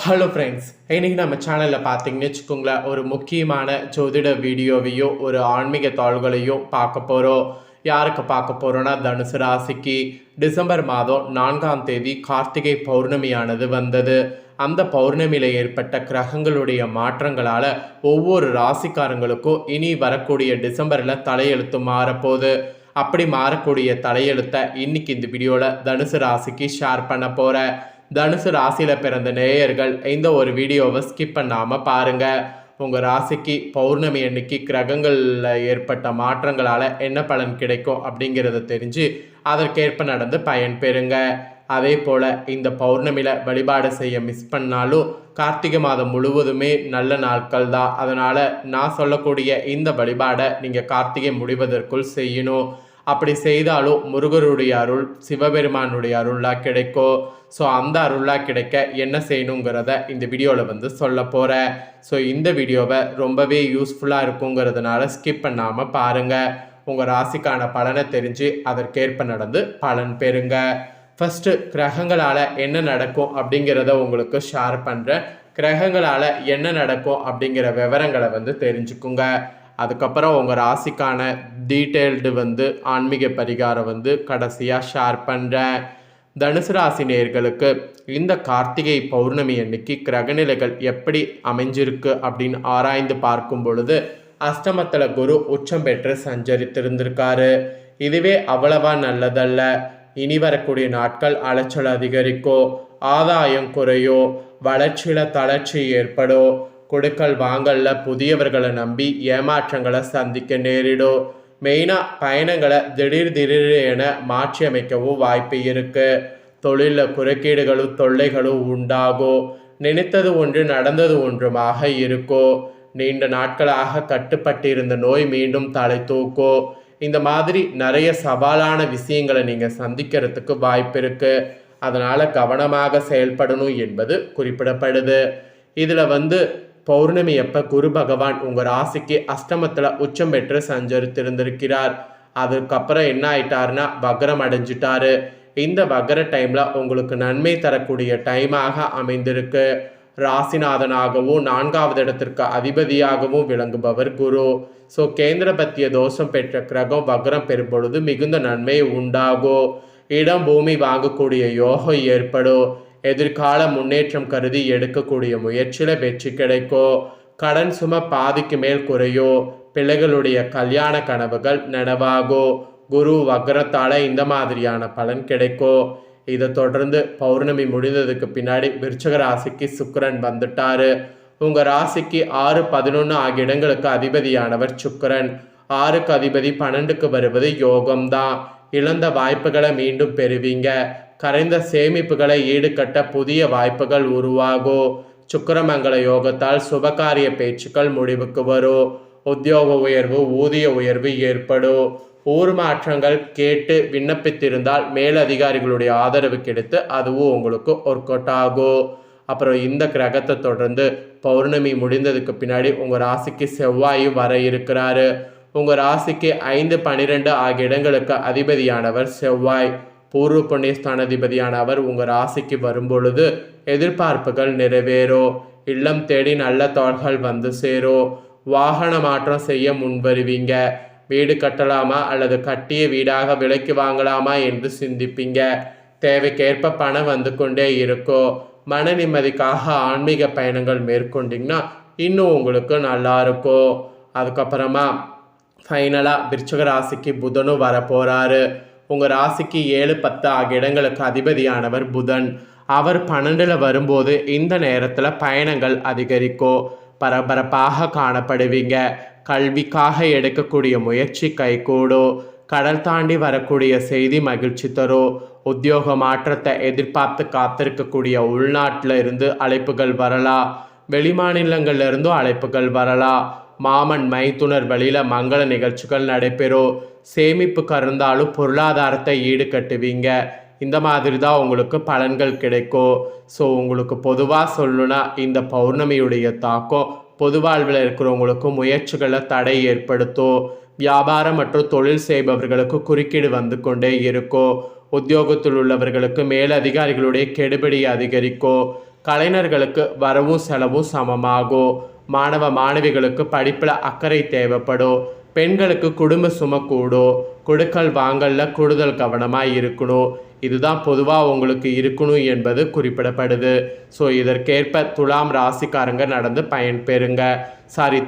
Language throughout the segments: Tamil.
ஹலோ ஃப்ரெண்ட்ஸ், இன்றைக்கி நம்ம சேனலில் பார்த்தீங்கன்னு வச்சுக்கோங்களேன், ஒரு முக்கியமான ஜோதிட வீடியோவையும் ஒரு ஆன்மீக தாள்களையும் பார்க்க போகிறோம். யாருக்கு பார்க்க போகிறோன்னா, தனுசு ராசிக்கு டிசம்பர் மாதம் 4ஆம் தேதி கார்த்திகை பௌர்ணமியானது வந்தது. அந்த பௌர்ணமியில் ஏற்பட்ட கிரகங்களுடைய மாற்றங்களால் ஒவ்வொரு ராசிக்காரங்களுக்கும் இனி வரக்கூடிய டிசம்பரில் தலையெழுத்து மாறப்போகுது. அப்படி மாறக்கூடிய தலையெழுத்தை இன்னைக்கு இந்த வீடியோவில் தனுசு ராசிக்கு ஷேர் பண்ண போகிறேன். தனுசு ராசியில் பிறந்த நேயர்கள் இந்த ஒரு வீடியோவை ஸ்கிப் பண்ணாமல் பாருங்கள். உங்கள் ராசிக்கு பௌர்ணமி அன்னைக்கு கிரகங்களில் ஏற்பட்ட மாற்றங்களால் என்ன பலன் கிடைக்கும் அப்படிங்கிறத தெரிஞ்சு அதற்கேற்ப நடந்து பயன் பெறுங்க. அதே போல் இந்த பௌர்ணமியில் வழிபாடு செய்ய மிஸ் பண்ணாலும் கார்த்திகை மாதம் முழுவதுமே நல்ல நாட்கள் தான். அதனால் நான் சொல்லக்கூடிய இந்த வழிபாடை நீங்கள் கார்த்திகை முடிவதற்குள் செய்யணும். அப்படி செய்தாலும் முருகருடைய அருள், சிவபெருமானுடைய அருளாக கிடைக்கும். ஸோ அந்த அருளாக கிடைக்க என்ன செய்யணுங்கிறத இந்த வீடியோவில் சொல்ல போகிறேன். ஸோ இந்த வீடியோவை ரொம்பவே யூஸ்ஃபுல்லாக இருக்குங்கிறதுனால ஸ்கிப் பண்ணாமல் பாருங்கள். உங்கள் ராசிக்கான பலனை தெரிஞ்சு அதற்கேற்ப நடந்து பலன் பெறுங்க. ஃபஸ்ட்டு கிரகங்களால் என்ன நடக்கும் அப்படிங்கிறத உங்களுக்கு ஷேர் பண்ணுறேன். கிரகங்களால் என்ன நடக்கும் அப்படிங்கிற விவரங்களை தெரிஞ்சுக்குங்க. அதுக்கப்புறம் உங்கள் ராசிக்கான டீட்டெயில்டு ஆன்மீக பரிகாரம் கடைசியாக ஷேர் பண்ணுறேன். தனுசு ராசி நேயர்களுக்கு இந்த கார்த்திகை பௌர்ணமி அன்னைக்கு கிரகநிலைகள் எப்படி அமைஞ்சிருக்கு அப்படின்னு ஆராய்ந்து பார்க்கும் பொழுது அஷ்டமத்தில் குரு உச்சம் பெற்று சஞ்சரித்திருந்திருக்காரு. இதுவே அவ்வளவா நல்லதல்ல. இனி வரக்கூடிய நாட்கள் அலைச்சல் அதிகரிக்கோ, ஆதாயம் குறையோ, வளர்ச்சியில் தளர்ச்சி ஏற்படோ, கொடுக்கல் வாங்கல்ல புதியவர்களை நம்பி ஏமாற்றங்களை சந்திக்க நேரிடும். மெயினாக பயணங்களை திடீர் என மாற்றி அமைக்கவும் வாய்ப்பு இருக்குது. தொழிலில் குறுக்கீடுகளும் தொல்லைகளும் உண்டாகும். நினைத்தது ஒன்று நடந்தது ஒன்றுமாக இருக்கும். நீண்ட நாட்களாக கட்டுப்பட்டிருந்த நோய் மீண்டும் தலை தூக்கும். இந்த மாதிரி நிறைய சவாலான விஷயங்களை நீங்கள் சந்திக்கிறதுக்கு வாய்ப்பு இருக்குது. அதனால் கவனமாக செயல்படணும் என்பது குறிப்பிடப்படுது. இதில் பௌர்ணமி எப்போ குரு பகவான் உங்கள் ராசிக்கு அஷ்டமத்தில் உச்சம் பெற்று சஞ்சரித்திருந்திருக்கிறார். அதுக்கப்புறம் என்ன ஆயிட்டாருன்னா வக்ரம் அடைஞ்சிட்டாரு. இந்த வக்ர டைமில் உங்களுக்கு நன்மை தரக்கூடிய டைமாக அமைந்திருக்கு. ராசிநாதனாகவும் 4வது இடத்திற்கு அதிபதியாகவும் விளங்குபவர் குரு. ஸோ கேந்திரபத்திய தோஷம் பெற்ற கிரகம் வக்ரம் பெறும் பொழுது மிகுந்த நன்மை உண்டாகும். இடம் பூமி வாங்கக்கூடிய யோகம் ஏற்படும். எதிர்கால முன்னேற்றம் கருதி எடுக்கக்கூடிய முயற்சியில் வெற்றி கிடைக்கும். கடன் சும பாதிக்கு மேல் குறையோ. பிள்ளைகளுடைய கல்யாண கனவுகள் நனவாகும். குரு வக்ரத்தால் இந்த மாதிரியான பலன் கிடைக்கும். இதை தொடர்ந்து பௌர்ணமி முடிந்ததுக்கு பின்னாடி விருச்சிக ராசிக்கு சுக்கிரன் வந்துட்டாரு. உங்கள் ராசிக்கு 6, 11 ஆகிய இடங்களுக்கு அதிபதியானவர் சுக்கிரன். 6க்கு அதிபதி 12க்கு வருவது யோகம்தான். இழந்த வாய்ப்புகளை மீண்டும் பெறுவீங்க. கரைந்த சேமிப்புகளை ஈடுகட்ட புதிய வாய்ப்புகள் உருவாகும். சுக்கிரமங்கல யோகத்தால் சுபகாரிய பேச்சுக்கள் முடிவுக்கு வரும். உத்தியோக உயர்வு, ஊதிய உயர்வு ஏற்படும். ஊர் மாற்றங்கள் கேட்டு விண்ணப்பித்திருந்தால் மேலதிகாரிகளுடைய ஆதரவு கிடைத்து அதுவும் உங்களுக்கு ஒர்க் அவுட் ஆகும். அப்புறம் இந்த கிரகத்தை தொடர்ந்து பௌர்ணமி முடிந்ததுக்கு பின்னாடி உங்கள் ராசிக்கு செவ்வாயும் வர இருக்கிறாரு. உங்கள் ராசிக்கு 5, 12 ஆகிய இடங்களுக்கு அதிபதியானவர் செவ்வாய். பூர்வ புண்ணியஸ்தானாதிபதியான அவர் உங்கள் ராசிக்கு வரும்பொழுது எதிர்பார்ப்புகள் நிறைவேறும். இல்லம் தேடி நல்ல தோள்கள் சேரும். வாகன மாற்றம் செய்ய முன்வருவீங்க. வீடு கட்டலாமா அல்லது கட்டிய வீடாக விலைக்கு வாங்கலாமா என்று சிந்திப்பீங்க. தேவைக்கேற்ப பணம் கொண்டே இருக்கும். மன நிம்மதிக்காக ஆன்மீக பயணங்கள் மேற்கொண்டிங்கன்னா இன்னும் உங்களுக்கு நல்லா இருக்கும். அதுக்கப்புறமா ஃபைனலாக விருச்சிக ராசிக்கு புதனும் வரப்போகிறாரு. உங்கள் ராசிக்கு 7, 10 ஆகிய இடங்களுக்கு அதிபதியானவர் புதன். அவர் 12ல் வரும்போது இந்த நேரத்தில் பயணங்கள் அதிகரிக்கும். பரபரப்பாக காணப்படுவீங்க. கல்விக்காக எடுக்கக்கூடிய முயற்சி கைகூடும். கடல் தாண்டி வரக்கூடிய செய்தி மகிழ்ச்சி தரும். உத்தியோக மாற்றத்தை எதிர்பார்த்து காத்திருக்கக்கூடிய உள்நாட்டில் இருந்து அழைப்புகள் வரலாம். வெளிமாநிலங்கள்லேருந்தும் அழைப்புகள் வரலாம். மாமன் மைத்துனர் வழியில் மங்கள நிகழ்ச்சிகள் நடைபெறும். சேமிப்பு கறந்தாலும் பொருளாதாரத்தை ஈடுகட்டுவீங்க. இந்த மாதிரி தான் உங்களுக்கு பலன்கள் கிடைக்கும். ஸோ உங்களுக்கு பொதுவாக சொல்லணும்னா இந்த பௌர்ணமியுடைய தாக்கம் பொது வாழ்வில் இருக்கிறவங்களுக்கு முயற்சிகளில் தடை ஏற்படுத்தும். வியாபாரம் மற்றும் தொழில் செய்பவர்களுக்கு குறுக்கீடு கொண்டே இருக்கும். உத்தியோகத்தில் உள்ளவர்களுக்கு மேலதிகாரிகளுடைய கெடுபிடி அதிகரிக்கும். கலைஞர்களுக்கு வரவும் செலவும் சமமாகும். மாணவ மாணவிகளுக்கு படிப்பில் அக்கறை தேவைப்படும். பெண்களுக்கு குடும்ப சுமை கூடும். கொடுக்கல் வாங்கல்ல கூடுதல் கவனமாக இருக்கணும். இதுதான் பொதுவாக உங்களுக்கு இருக்கணும் என்பது குறிப்பிடப்படுது. ஸோ இதற்கேற்ப துலாம் ராசிக்காரங்க நடந்து பயன்பெறுங்க.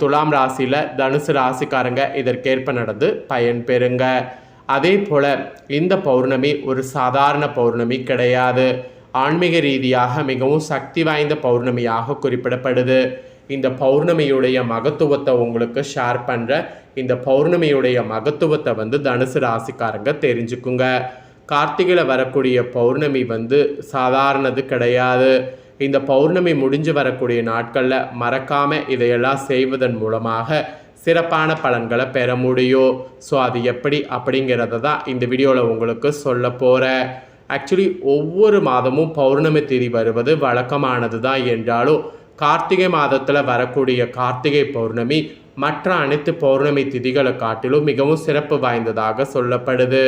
துலாம் ராசியில் தனுசு ராசிக்காரங்க இதற்கேற்ப நடந்து பயன்பெறுங்க. அதே போல் இந்த பௌர்ணமி ஒரு சாதாரண பௌர்ணமி கிடையாது. ஆன்மீக ரீதியாக மிகவும் சக்தி வாய்ந்த பௌர்ணமியாக குறிப்பிடப்படுது. இந்த பௌர்ணமியுடைய மகத்துவத்தை உங்களுக்கு ஷேர் பண்ணுற. இந்த பௌர்ணமியுடைய மகத்துவத்தை தனுசு ராசிக்காரங்க தெரிஞ்சுக்குங்க. கார்த்திகையில் வரக்கூடிய பௌர்ணமி சாதாரணது கிடையாது. இந்த பௌர்ணமி முடிஞ்சு வரக்கூடிய நாட்களில் மறக்காமல் இதையெல்லாம் செய்வதன் மூலமாக சிறப்பான பலன்களை பெற முடியும். ஸோ அது எப்படி அப்படிங்கிறத தான் இந்த வீடியோவில் உங்களுக்கு சொல்ல போகிறேன். ஆக்சுவலி ஒவ்வொரு மாதமும் பௌர்ணமி திதி வருவது வழக்கமானது தான் என்றாலும் கார்த்திகை மாதத்தில் வரக்கூடிய கார்த்திகை பௌர்ணமி மற்ற அனைத்து பௌர்ணமி திதிகளை காட்டிலும் மிகவும் சிறப்பு வாய்ந்ததாக சொல்லப்படுது.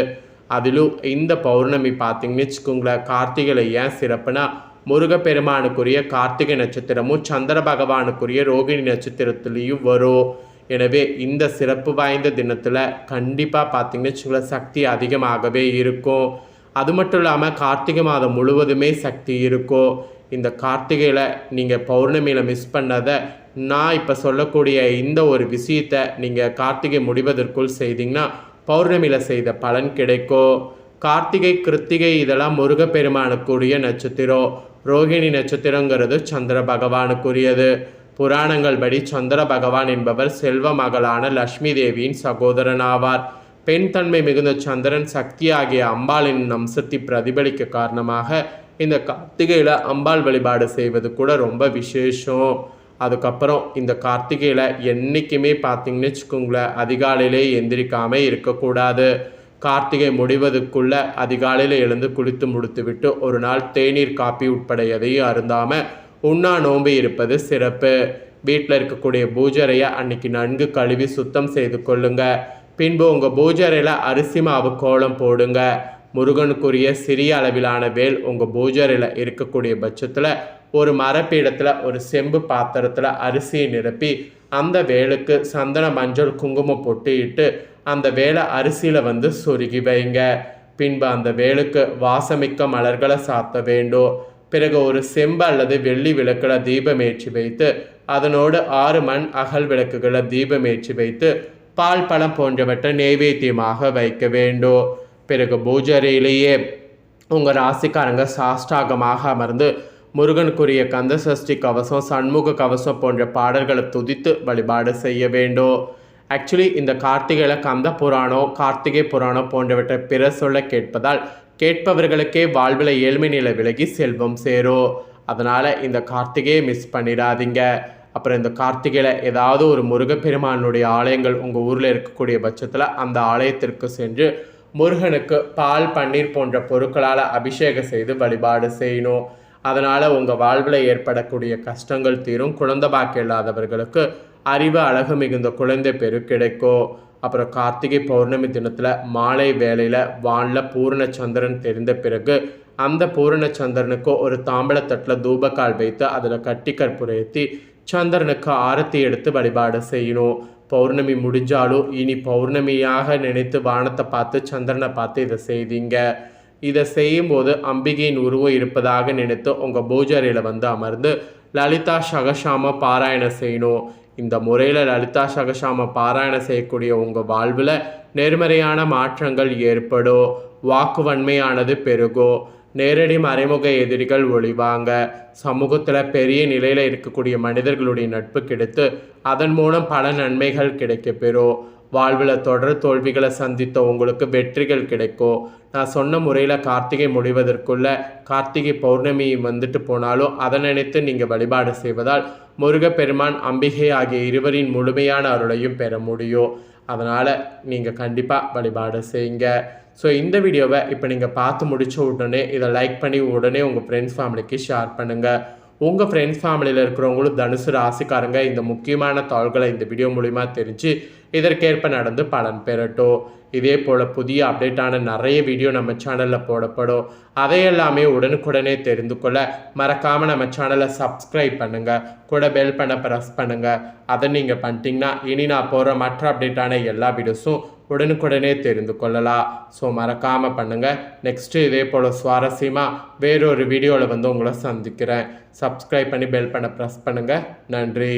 அதிலும் இந்த பௌர்ணமி பார்த்திங்கன்னு வச்சுக்கோங்களேன், கார்த்திகையில் ஏன் சிறப்புனா முருகப்பெருமானுக்குரிய கார்த்திகை நட்சத்திரமும் சந்திர பகவானுக்குரிய ரோகிணி நட்சத்திரத்துலேயும் வரும். எனவே இந்த சிறப்பு வாய்ந்த தினத்தில் கண்டிப்பாக பார்த்திங்கன்னு வச்சுக்கோங்களேன் சக்தி அதிகமாகவே இருக்கும். அது மட்டும் இல்லாமல் கார்த்திகை மாதம் முழுவதுமே சக்தி இருக்கும். இந்த கார்த்திகையில் நீங்கள் பௌர்ணமியில் மிஸ் பண்ணதை நான் இப்போ சொல்லக்கூடிய இந்த ஒரு விஷயத்தை நீங்கள் கார்த்திகை முடிவதற்குள் செய்தீங்கன்னா பௌர்ணமியில் செய்த பலன் கிடைக்கும். கார்த்திகை கிருத்திகை இதெல்லாம் முருகப்பெருமானுக்குரிய நட்சத்திரம். ரோகிணி நட்சத்திரங்கிறது சந்திர பகவானுக்குரியது. புராணங்கள் படி சந்திர பகவான் என்பவர் செல்வ மகளான லக்ஷ்மி தேவியின் சகோதரன் ஆவார். பெண் தன்மை மிகுந்த சந்திரன் சக்தி ஆகிய அம்பாளின் அம்சத்தை பிரதிபலிக்க காரணமாக இந்த கார்த்திகையில் அம்பாள் வழிபாடு செய்வது கூட ரொம்ப விசேஷம். அதுக்கப்புறம் இந்த கார்த்திகையில் என்றைக்குமே பார்த்திங்கன்னு வச்சுக்கோங்களேன் அதிகாலையிலே எந்திரிக்காமல் இருக்கக்கூடாது. கார்த்திகை முடிவதுக்குள்ள அதிகாலையில் எழுந்து குளித்து முடித்து விட்டு ஒரு நாள் தேநீர் காப்பி உட்பட எதையும் அருந்தாமல் உண்ணா நோன்பு இருப்பது சிறப்பு. வீட்டில் இருக்கக்கூடிய பூஜரையை அன்னைக்கு நன்கு கழுவி சுத்தம் செய்து கொள்ளுங்க. பின்பு உங்கள் பூஜரையில் அரிசி மாவு கோலம் போடுங்க. முருகனுக்குரிய சிறிய அளவிலான வேல் உங்கள் பூஜரையில் இருக்கக்கூடிய பட்சத்தில் ஒரு மரப்பீடத்தில் ஒரு செம்பு பாத்திரத்தில் அரிசியை நிரப்பி அந்த வேலுக்கு சந்தன மஞ்சள் குங்குமம் பொட்டு இட்டு அந்த வேலை அரிசியில் சொருகி வைங்க. பின்பு அந்த வேலுக்கு வாசமிக்க மலர்களை சாத்த வேண்டும். பிறகு ஒரு செம்பு அல்லது வெள்ளி விளக்கில் தீபமேற்றி வைத்து அதனோடு 6 மண் அகல் விளக்குகளை தீபமேற்றி வைத்து பால் பழம் போன்றவற்றை நெய்வேத்தியமாக வைக்க வேண்டும். பிறகு பூஜரையிலேயே உங்கள் ராசிக்காரங்க சாஷ்டாகமாக அமர்ந்து முருகனுக்குரிய கந்த சஷ்டி கவசம் சண்முக கவசம் போன்ற பாடல்களை துதித்து வழிபாடு செய்ய வேண்டும். ஆக்சுவலி இந்த கார்த்திகையில் கந்த புராணம் கார்த்திகை புராணம் போன்றவற்றை பிற சொல்ல கேட்பதால் கேட்பவர்களுக்கே வாழ்வில் ஏழ்மை நிலை விலகி செல்வம் சேரும். அதனால் இந்த கார்த்திகையை மிஸ் பண்ணிடாதீங்க. அப்புறம் இந்த கார்த்திகையில் ஏதாவது ஒரு முருகப்பெருமானுடைய ஆலயங்கள் உங்கள் ஊரில் இருக்கக்கூடிய பட்சத்தில் அந்த ஆலயத்திற்கு சென்று முருகனுக்கு பால் பன்னீர் போன்ற பொருட்களால் அபிஷேகம் செய்து வழிபாடு செய்யணும். அதனால் உங்கள் வாழ்வில் ஏற்படக்கூடிய கஷ்டங்கள் தீரும். குழந்தை பாக்கியம் இல்லாதவர்களுக்கு அறிவு அழகு மிகுந்த குழந்தை பெரு கிடைக்கும். அப்புறம் கார்த்திகை பௌர்ணமி தினத்தில் மாலை வேளையில் வானில் பூரண சந்திரன் தெரிந்த பிறகு அந்த பூரண சந்திரனுக்கு ஒரு தாம்பழத்தட்டில் தூபக்கால் வைத்து அதில் கட்டி கற்பூரேற்றி சந்திரனுக்கு ஆரத்தி எடுத்து வழிபாடு செய்யணும். பௌர்ணமி முடிஞ்சாலும் இனி பௌர்ணமியாக நினைத்து வானத்தை பார்த்து சந்திரனை பார்த்து இதை செய்தீங்க. இதை செய்யும்போது அம்பிகையின் உருவம் இருப்பதாக நினைத்து உங்கள் பூஜரையில் அமர்ந்து லலிதா சகசாம பாராயணம் செய்யணும். இந்த முறையில் லலிதா சகசாம பாராயணம் செய்யக்கூடிய உங்கள் வாழ்வில் நேர்மறையான மாற்றங்கள் ஏற்படும். வாக்கு வன்மையானது பெருகும். நேரடி மறைமுக எதிரிகள் ஒளிவாங்க. சமூகத்தில் பெரிய நிலையில் இருக்கக்கூடிய மனிதர்களுடைய நட்பு கிடைத்து அதன் மூலம் பல நன்மைகள் கிடைக்கப்பெறும். வாழ்வில் தொடர் தோல்விகளை சந்தித்த உங்களுக்கு வெற்றிகள் கிடைக்கும். நான் சொன்ன முறையில் கார்த்திகை முடிவதற்குள்ள கார்த்திகை பௌர்ணமி போனாலும் அதை நினைத்து நீங்கள் வழிபாடு செய்வதால் முருகப்பெருமான் அம்பிகை ஆகிய இருவரின் முழுமையான அருளையும் பெற முடியும். அதனால் நீங்கள் கண்டிப்பாக வழிபாடு செய்யுங்க. ஸோ இந்த வீடியோவை இப்போ நீங்கள் பார்த்து முடித்த உடனே இதை லைக் பண்ணி உடனே உங்கள் ஃப்ரெண்ட்ஸ் ஃபேமிலிக்கு ஷேர் பண்ணுங்கள். உங்கள் ஃப்ரெண்ட்ஸ் ஃபேமிலியில் இருக்கிறவங்களும் தனுசு ராசிக்காரங்க இந்த முக்கியமான தாள்களை இந்த வீடியோ மூலிமா தெரிஞ்சு இதற்கேற்ப நடந்து பலன் பெறட்டும். இதே போல் புதிய அப்டேட்டான நிறைய வீடியோ நம்ம சேனலில் போடப்படும். அதையெல்லாமே உடனுக்குடனே தெரிந்து கொள்ள மறக்காமல் நம்ம சேனலை சப்ஸ்கிரைப் பண்ணுங்கள். கூட பெல் பண்ண ப்ரெஸ் பண்ணுங்கள். அதை நீங்கள் பண்ணிட்டீங்கன்னா இனி நான் போகிற மற்ற அப்டேட்டான எல்லா வீடியோஸும் உடனுக்குடனே தெரிந்து கொள்ளலாம். ஸோ மறக்காமல் பண்ணுங்கள். நெக்ஸ்ட்டு இதே போல் சுவாரஸ்யமாக வேறொரு வீடியோவில் உங்களை சந்திக்கிறேன். சப்ஸ்கிரைப் பண்ணி பெல் பண்ண ப்ரெஸ் பண்ணுங்கள். நன்றி.